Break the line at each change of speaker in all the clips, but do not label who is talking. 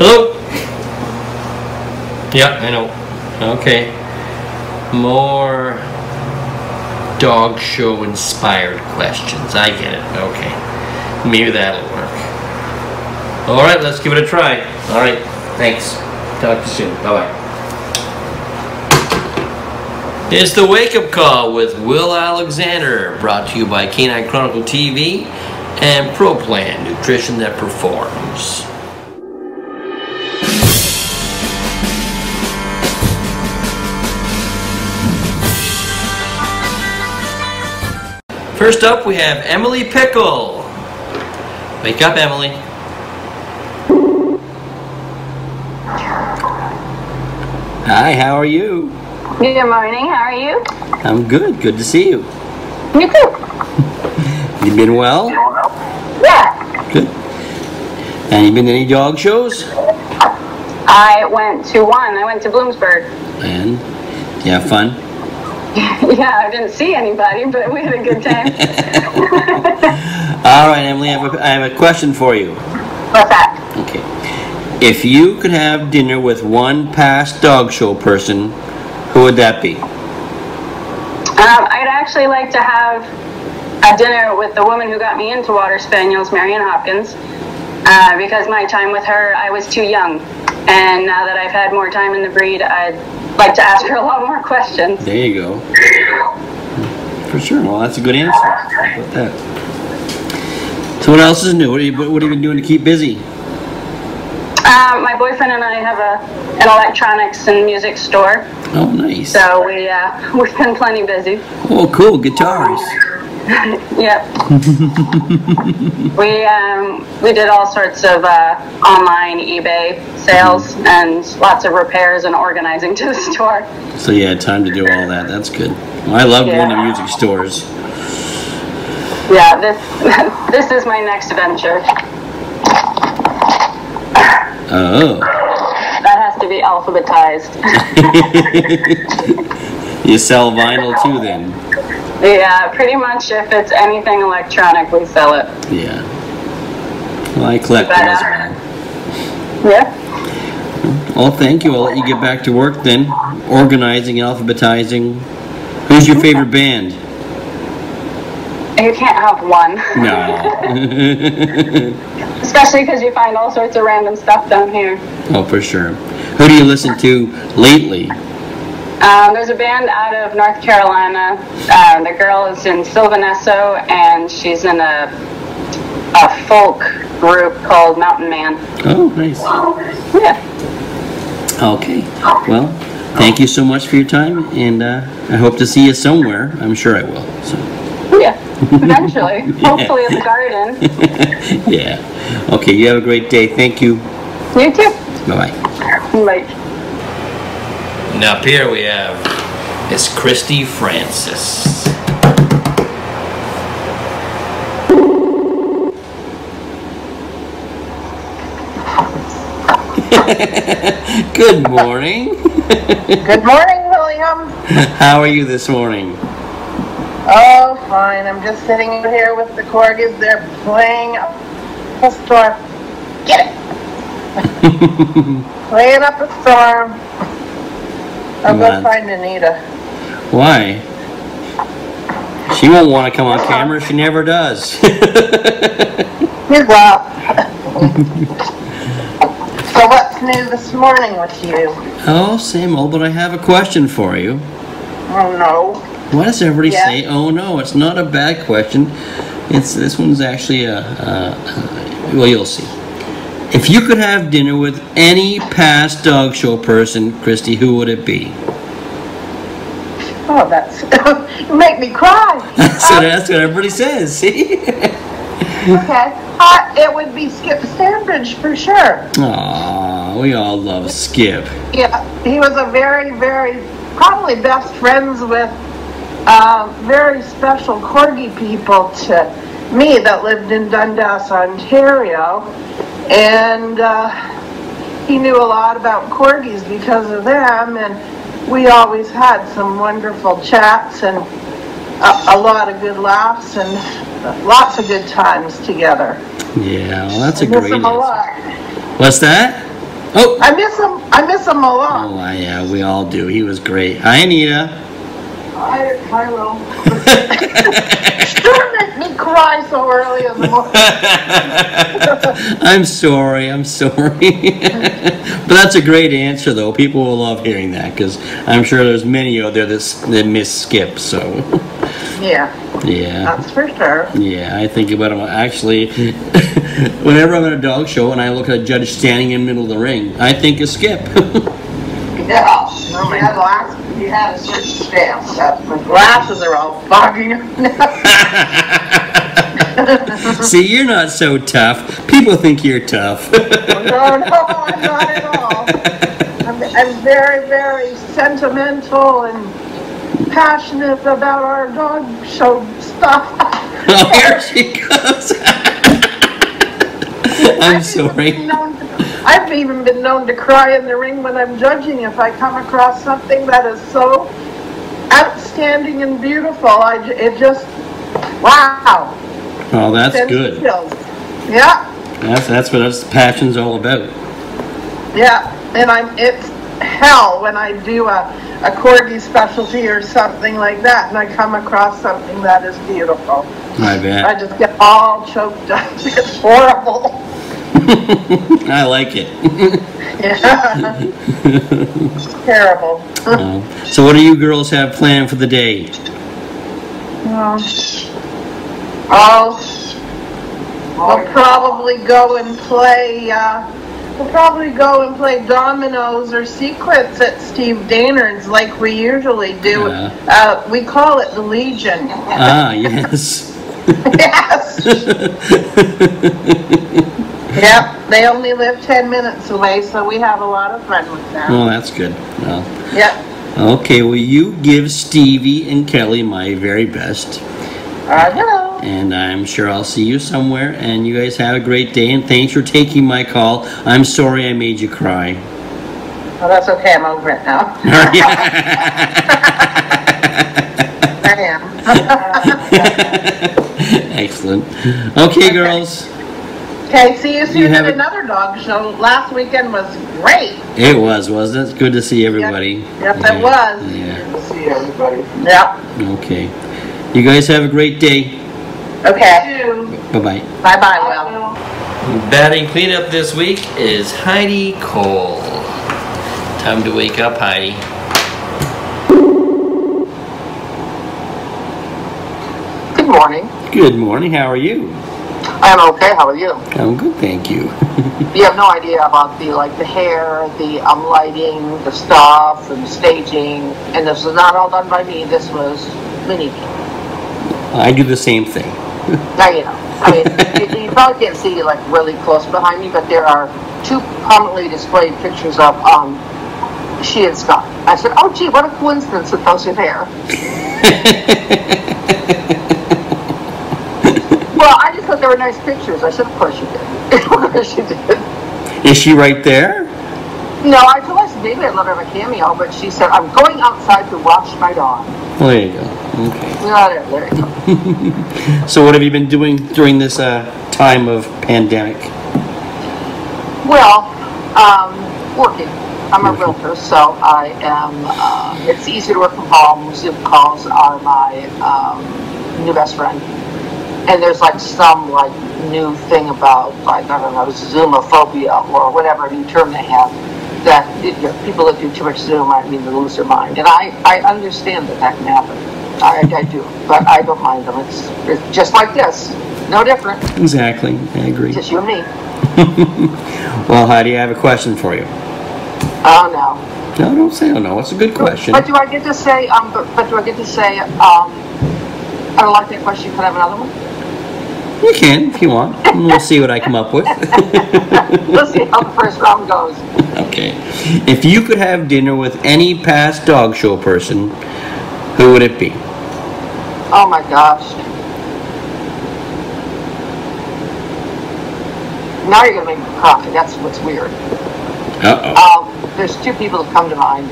Hello? Yeah, I know. Okay. More dog show inspired questions. I get it. Okay. Maybe that'll work. Alright, let's give it a try. Alright, thanks. Talk to you soon. Bye-bye. It's the Wake Up Call with Will Alexander, brought to you by Canine Chronicle TV and Pro Plan, nutrition that performs. First up, we have Emily Pikul. Wake up, Emily. Hi, how are you?
Good morning, how are you?
I'm good. Good to see you.
You too.
You been well?
Yeah.
Good. And you been to any dog shows?
I went to one. I went to Bloomsburg.
And you have fun?
Yeah, I didn't see anybody, but we had a good time.
All right, Emily, I have a question for you.
What's that?
Okay. If you could have dinner with one past dog show person, who would that be?
I'd actually like to have a dinner with the woman who got me into water spaniels, Marian Hopkins, because my time with her, I was too young. And now that I've had more time in the breed, I'd like to ask her a lot more questions.
There you go. For sure. Well, that's a good answer. How about that? So what else is new? What have you been doing to keep busy?
My boyfriend and I have an electronics and music store.
Oh, nice.
So we've been plenty busy.
Oh, cool. Guitars.
Yep. We did all sorts of online eBay sales and lots of repairs and organizing to the store.
So you had time to do all that. That's good. Well, I love going to music stores.
Yeah, this is my next venture.
Oh.
That has to be alphabetized.
You sell vinyl too then?
Yeah, pretty much if it's anything electronic, we sell it.
Yeah. Well, I collect them as well.
Yeah.
Well, thank you. I'll let you get back to work then. Organizing and alphabetizing. Who's your favorite band?
You can't have one.
No.
Especially because you find all sorts of random stuff down here.
Oh, for sure. Who do you listen to lately?
There's a band out of North Carolina. The girl is in Sylvanesso, and she's in a folk group called Mountain Man.
Oh, nice.
Yeah.
Okay. Well, thank you so much for your time, and I hope to see you somewhere. I'm sure I will. So.
Yeah, eventually. Hopefully at the garden.
Yeah. Okay, you have a great day. Thank you.
You too.
Bye-bye.
Bye.
Now up here we have Miss Christy Francis. Good morning.
Good morning, William.
How are you this morning?
Oh, fine. I'm just sitting in here with the corgis. They're playing up a storm. Get it. Playing up a storm. I'll go find Anita.
Why? She won't want to come on camera. She never does.
Well. So what's new this morning with you?
Oh, same old, but I have a question for you.
Oh, no.
Why does everybody say, oh no, it's not a bad question. This one's actually well, you'll see. If you could have dinner with any past dog show person, Christy, who would it be?
Oh, you make me cry.
That's what everybody says, see?
Okay. It would be Skip Stanbridge for sure.
Aw, we all love Skip.
Yeah, he was a very, very, probably best friends with very special corgi people to me that lived in Dundas, Ontario. And he knew a lot about corgis because of them, and we always had some wonderful chats and a lot of good laughs and lots of good times together.
Yeah, well, that's a great answer.
A lot.
What's that? Oh.
I miss him. I miss him a lot.
Oh, yeah, we all do. He was great. Hi, Anita.
Hi, Will. Sure make me cry so early in the morning.
I'm sorry. But that's a great answer, though. People will love hearing that because I'm sure there's many out there that miss Skip. So.
Yeah.
Yeah.
That's for sure.
Yeah, I think about him. Actually, whenever I'm at a dog show and I look at a judge standing in the middle of the ring, I think of Skip.
Yeah. Oh, my glasses. He had a certain stance. My glasses are all foggy.
See, you're not so tough. People think you're tough.
No, I'm not at all. I'm very, very sentimental and passionate about our dog show stuff.
Oh, here she goes. I'm sorry.
I've even been known to cry in the ring when I'm judging if I come across something that is so outstanding and beautiful. It just, wow.
Oh, that's good.
Yeah.
That's what us passion's all about.
Yeah, and it's hell when I do a corgi specialty or something like that, and I come across something that is beautiful.
I bet.
I just get all choked up. It's horrible.
I like it.
Yeah. It's terrible.
So what do you girls have planned for the day?
We'll probably go and play. We'll probably go and play dominoes or secrets at Steve Daynard's like we usually do. We call it the Legion.
Ah, yes.
Yes. Yep. They only live 10 minutes away, so we have a lot of fun with them.
Oh, that's good. Well,
yep.
Okay, well, you give Stevie and Kelly my very best.
Hello.
And I'm sure I'll see you somewhere, and you guys have a great day, and thanks for taking my call. I'm sorry I made you cry.
Oh, that's okay. I'm over it now. I am.
Excellent. Okay, girls.
Okay, see you soon at another dog show. Last weekend was great.
It was, wasn't it? Good to see everybody.
Yep, it was.
Yeah.
Good to see everybody. Yep.
Okay. You guys have a great day.
Okay.
Bye-bye.
Bye-bye, Will.
Batting cleanup this week is Heidi Cole. Time to wake up, Heidi.
Good morning.
Good morning. How are you?
I'm okay. How are you?
I'm good, thank you.
You have no idea about the hair, the lighting, the stuff, and the staging. And this was not all done by me. This was mini me.
I do the same thing.
Now you know. I mean, you probably can't see really close behind me, but there are two prominently displayed pictures of she and Scott. I said, "Oh, gee, what a coincidence that those have hair." Well, I just thought they were nice pictures. I said, "Of course you did." Of course you did.
Is she right there?
No, I told her maybe I'd let her have a cameo, but she said, "I'm going outside to watch my dog."
Well, there you go. Okay.
There you go.
So what have you been doing during this time of pandemic?
Well, working. I'm a realtor, so I am, it's easy to work from home. Zoom calls are my new best friend. And there's some new thing about, I don't know, Zoomophobia or whatever new term they have, that people that do too much Zoom, they lose their mind. And I understand that can happen. I do, but I don't mind them. It's just like this, no different.
Exactly, I agree.
Just you and me.
Well, Heidi, I have a question for you.
Oh no.
No, don't say oh no. It's a good question.
But do I get to say? I don't like that question. Can I have another one?
You can if you want. And we'll see what I come up with.
Let's see how the first round goes.
Okay. If you could have dinner with any past dog show person, who would it be?
Oh my gosh. Now you're going to make me cry. That's what's weird.
Uh-oh.
There's two people that come to mind.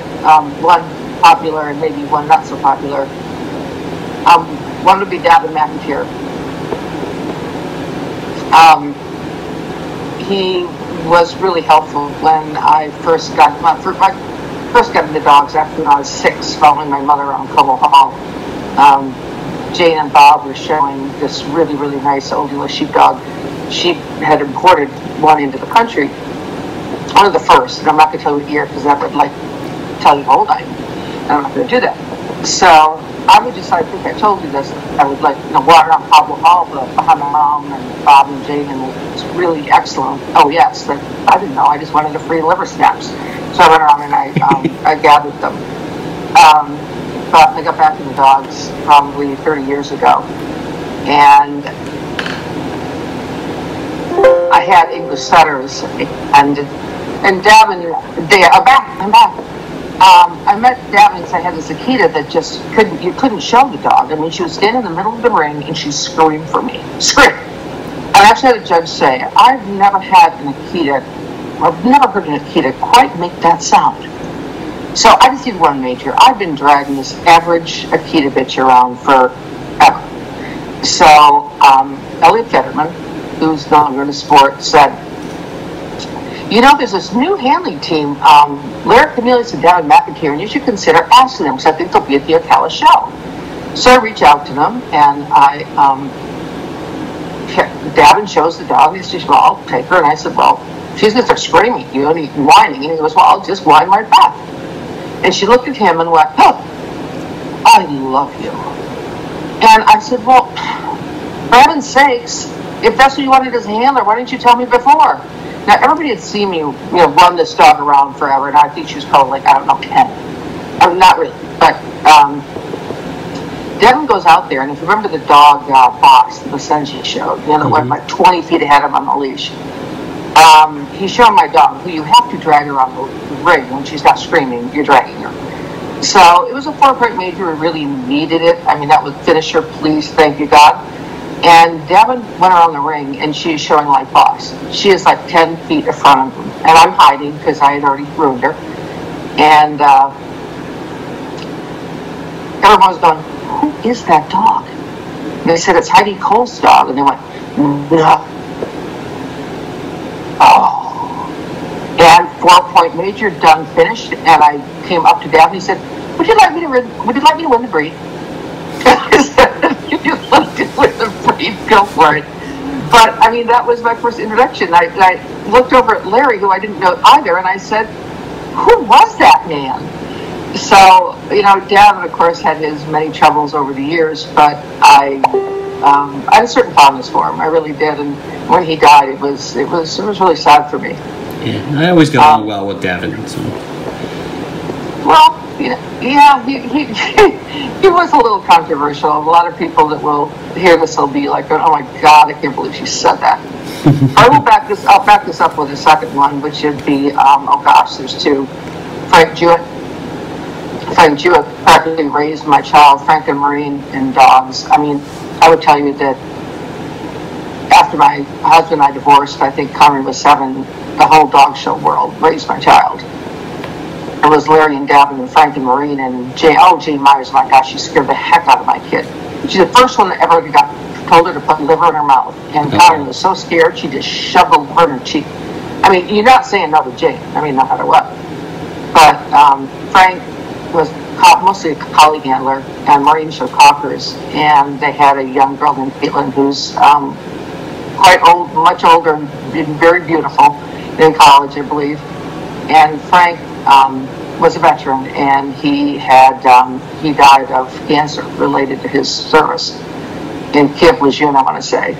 One popular and maybe one not so popular. One would be Davin McIntyre. He was really helpful when I first got into dogs after I was 6, following my mother around Como Hall. Jane and Bob were showing this really, really nice old English sheepdog. She had imported one into the country, one of the first, and I'm not going to tell you what year because that would tell you how old I am. I'm not going to do that. So I would just, I think I told you this, I would walk around Pablo Hall behind my mom and Bob and Jane, and it was really excellent. Oh yes, I didn't know, I just wanted a free liver snaps. So I went around and I gathered them. But I got back into dogs probably 30 years ago. And I had English setters, and Davin, I'm back. I met Davin because I had this Akita that just you couldn't show the dog. I mean, she was standing in the middle of the ring and she screamed for me. Scream! And I actually had a judge say, I've never had an Akita, I've never heard an Akita quite make that sound. So I just did one major. I've been dragging this average Akita bitch around forever. So Elliot Fetterman, who's no longer in the sport, said, there's this new handling team, Larry Cornelius and Davin McIntyre, and you should consider asking them, because I think they'll be at the Ocala show. So I reach out to them, and Davin shows the dog, and he says, well, I'll take her. And I said, well, she's going to start screaming, and whining. And he goes, well, I'll just whine right back. And she looked at him and went, oh, I love you. And I said, well, for heaven's sakes, if that's what you wanted as a handler, why didn't you tell me before? Now, everybody had seen me, run this dog around forever, and I think she was probably 10. I mean, not really, but Devin goes out there, and if you remember the dog box that Senji showed, that went like 20 feet ahead of him on the leash, he's showing my dog, who you have to drag her on the ring when she's not screaming, you're dragging her. So it was a 4-point major, we really needed it. I mean, that would finish her, please, thank you, God. And Devin went around the ring, and she's showing like boss. She is like 10 feet in front of him, and I'm hiding because I had already ruined her. And everyone was going, who is that dog? And they said, it's Heidi Cole's dog. And they went, no. Oh. And 4-point major, done, finished. And I came up to Devin, and he said, would you like me to win the breed? I said, if you'd like to win the breed, go for it. But, I mean, that was my first introduction. I looked over at Larry, who I didn't know either, and I said, who was that man? So, Davin, of course, had his many troubles over the years, but I had a certain fondness for him. I really did, and when he died, it was really sad for me.
Yeah, I always got along well with Davin. So.
Well, yeah, he was a little controversial. A lot of people that will hear this will be like, oh my God, I can't believe she said that. I'll back this up with a second one, which would be, there's two. Frank Jewett practically raised my child, Frank and Maureen, in dogs. I mean, I would tell you that after my husband and I divorced, I think Connery was 7, the whole dog show world raised my child. It was Larry and Davin and Frank and Maureen and Jane Myers. My gosh, she scared the heck out of my kid. She's the first one that ever told her to put liver in her mouth. And Connery was so scared, she just shoved the liver in her cheek. I mean, you're not saying no to Jane. I mean, no matter what. But Frank was mostly a collie handler, and Maureen showed cockers. And they had a young girl named Caitlin who's quite old, much older, and very beautiful, in college, I believe. And Frank was a veteran, and he died of cancer related to his service in Camp Lejeune, I want to say.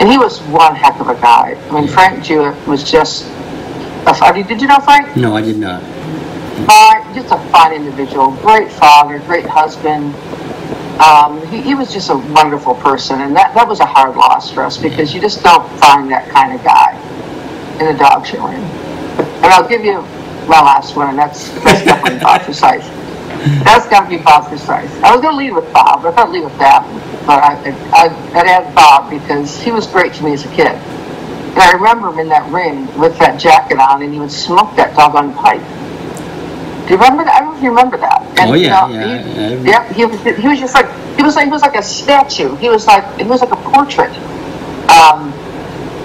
And he was one heck of a guy. I mean, Frank Jewett was just did you know Frank?
No, I did not.
Just a fine individual, great father, great husband. He was just a wonderful person, and that was a hard loss for us because you just don't find that kind of guy in a dog show ring. And I'll give you my last one, and that's definitely Bob Forsyth. That's got to be Bob Forsyth. I was going to lead with Bob, but I thought I'd lead with Davin. But I'd add Bob because he was great to me as a kid. And I remember him in that ring with that jacket on, and he would smoke that doggone pipe. Do you remember that? I don't know if you remember that. And,
oh yeah,
he was just like he was like a statue. He was like a portrait.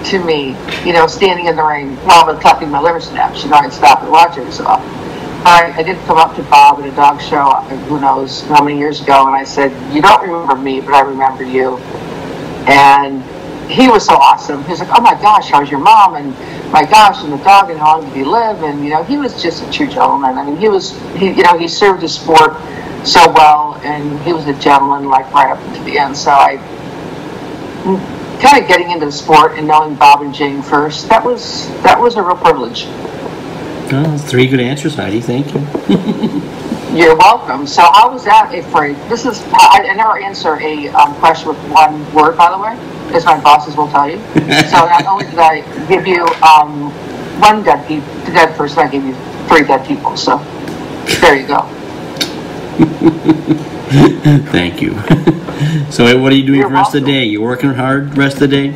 to me, you know, standing in the rain while I'm collecting my liver snaps. You know, I'd stop and watch it. So I did come up to Bob at a dog show, who knows how many years ago, and I said, "You don't remember me, but I remember you." And he was so awesome. He was like, "Oh my gosh, how's your mom?" And my gosh, and the dog, and how long did he live? And you know, he was just a true gentleman. I mean, he served his sport so well, and he was a gentleman, like right up to the end. So I kind of getting into the sport and knowing Bob and Jane first. That was a real privilege.
Oh, 3 good answers, Heidi. Thank you.
You're welcome. So how was that this is, I never answer a question with one word, by the way, as my bosses will tell you. So not only did I give you one dead person, I gave you 3 dead people. So there you go.
Thank you. So what are you doing for the rest of the day? You working hard the rest of the day?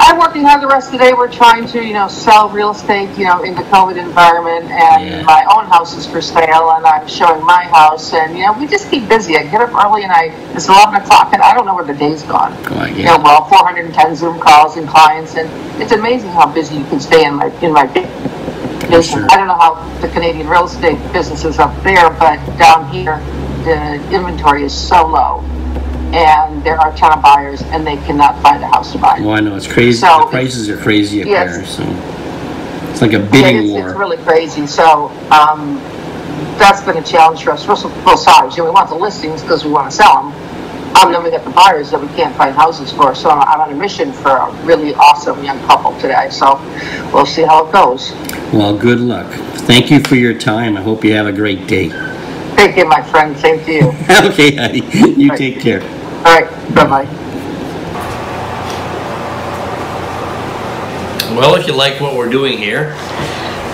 I'm working hard the rest of the day. We're trying to, you know, sell real estate, you know, in the COVID environment, and my own house is for sale, and I'm showing my house, and, you know, we just keep busy. I get up early, and it's 11 o'clock, and I don't know where the day's gone.
Oh,
you know, well, 410 Zoom calls and clients, and it's amazing how busy you can stay in my business. Sure. I don't know how the Canadian real estate business is up there, but down here, the inventory is so low. And there are a ton of buyers, and they cannot find a house to buy.
Well, I know, it's crazy. So, the prices are crazy up there, so it's like a bidding war.
It's really crazy. So that's been a challenge for us, both sides. You know, we want the listings because we want to sell them. And then we get the buyers that we can't find houses for. So I'm on a mission for a really awesome young couple today. So we'll see how it goes.
Well, good luck. Thank you for your time. I hope you have a great day.
Thank you, my friend. Same to you.
Okay, Heidi. You take care.
All right. Bye-bye.
Well, if you like what we're doing here,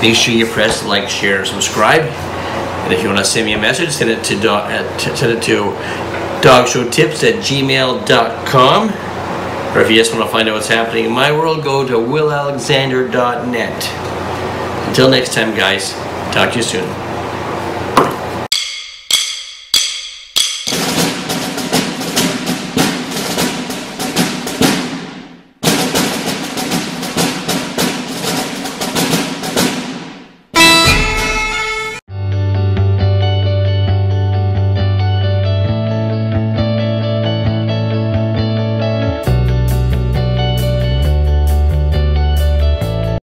make sure you press like, share, and subscribe. And if you want to send me a message, send it to dogshowtips@gmail.com. Or if you just want to find out what's happening in my world, go to willalexander.net. Until next time, guys. Talk to you soon.